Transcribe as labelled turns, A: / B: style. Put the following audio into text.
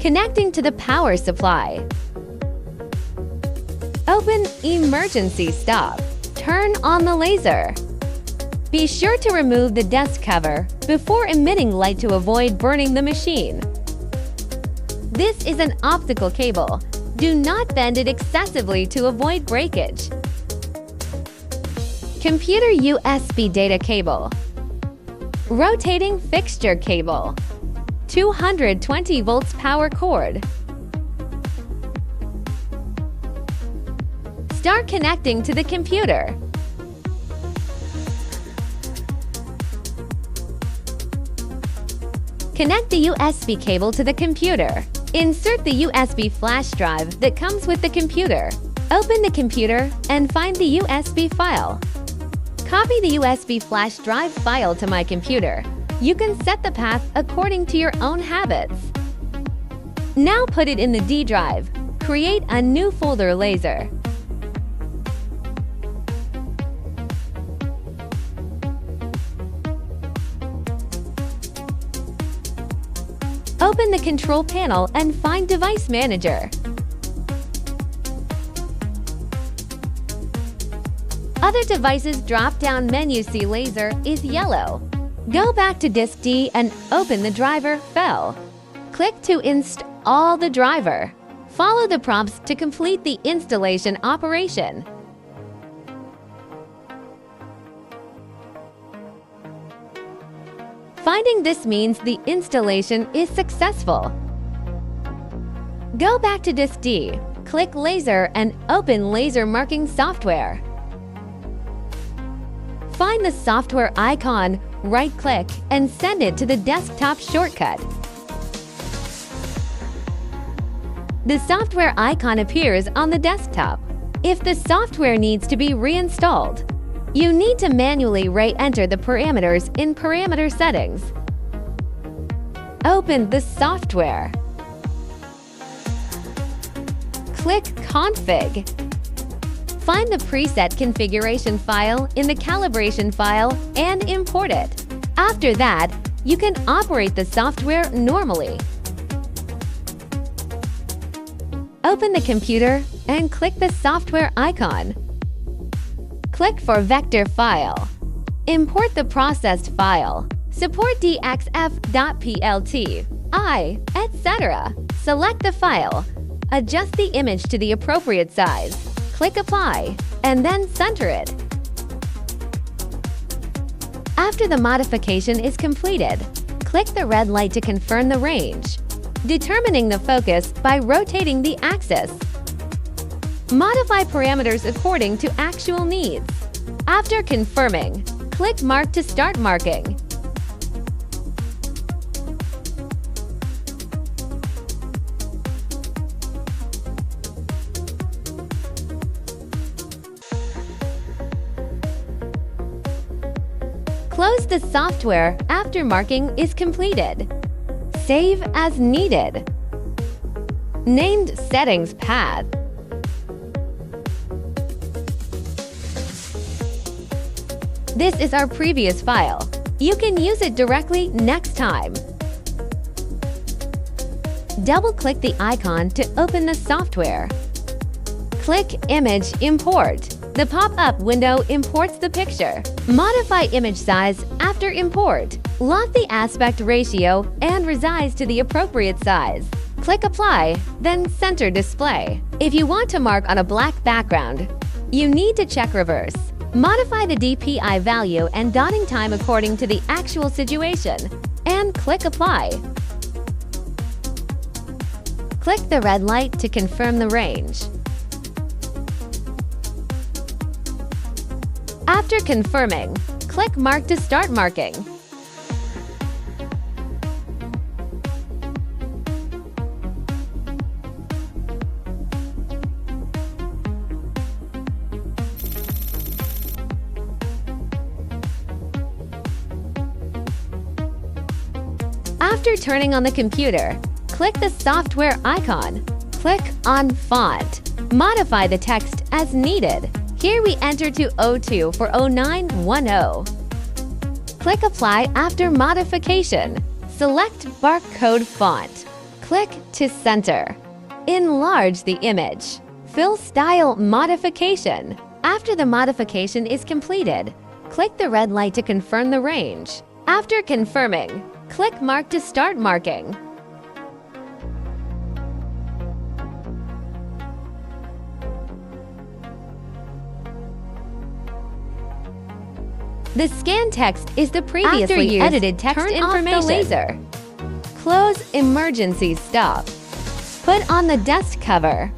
A: Connecting to the power supply. Open Emergency Stop. Turn on the laser. Be sure to remove the desk cover before emitting light to avoid burning the machine. This is an optical cable. Do not bend it excessively to avoid breakage. Computer USB data cable. Rotating fixture cable. 220 volts power cord. Start connecting to the computer. Connect the USB cable to the computer. Insert the USB flash drive that comes with the computer. Open the computer and find the USB file. Copy the USB flash drive file to my computer. You can set the path according to your own habits. Now put it in the D drive. Create a new folder laser. Open the control panel and find Device Manager. Other devices drop-down menu see laser is yellow. Go back to Disk D and open the driver file. Click to install the driver. Follow the prompts to complete the installation operation. Finding this means the installation is successful. Go back to Disk D, click Laser and open Laser Marking Software. Find the software icon, right-click, and send it to the desktop shortcut. The software icon appears on the desktop. If the software needs to be reinstalled, you need to manually re-enter the parameters in Parameter Settings. Open the software. Click Config. Find the preset configuration file in the calibration file and import it. After that, you can operate the software normally. Open the computer and click the software icon. Click for Vector File. Import the processed file. Support dxf.plt, etc. Select the file. Adjust the image to the appropriate size. Click Apply, and then center it. After the modification is completed, click the red light to confirm the range, determining the focus by rotating the axis. Modify parameters according to actual needs. After confirming, click Mark to start marking. Close the software after marking is completed. Save as needed. Named Settings path. This is our previous file. You can use it directly next time. Double-click the icon to open the software. Click Image Import. The pop-up window imports the picture. Modify image size after import. Lock the aspect ratio and resize to the appropriate size. Click Apply, then Center Display. If you want to mark on a black background, you need to check Reverse. Modify the DPI value and dotting time according to the actual situation, and click Apply. Click the red light to confirm the range. After confirming, click Mark to start marking. After turning on the computer, click the software icon. Click on Font. Modify the text as needed. Here we enter to 02 for 0910. Click Apply after modification. Select Barcode Font. Click to center. Enlarge the image. Fill style modification. After the modification is completed, click the red light to confirm the range. After confirming, click Mark to start marking. The scan text is the previously edited text information. Turn off the laser. Close emergency stop. Put on the dust cover.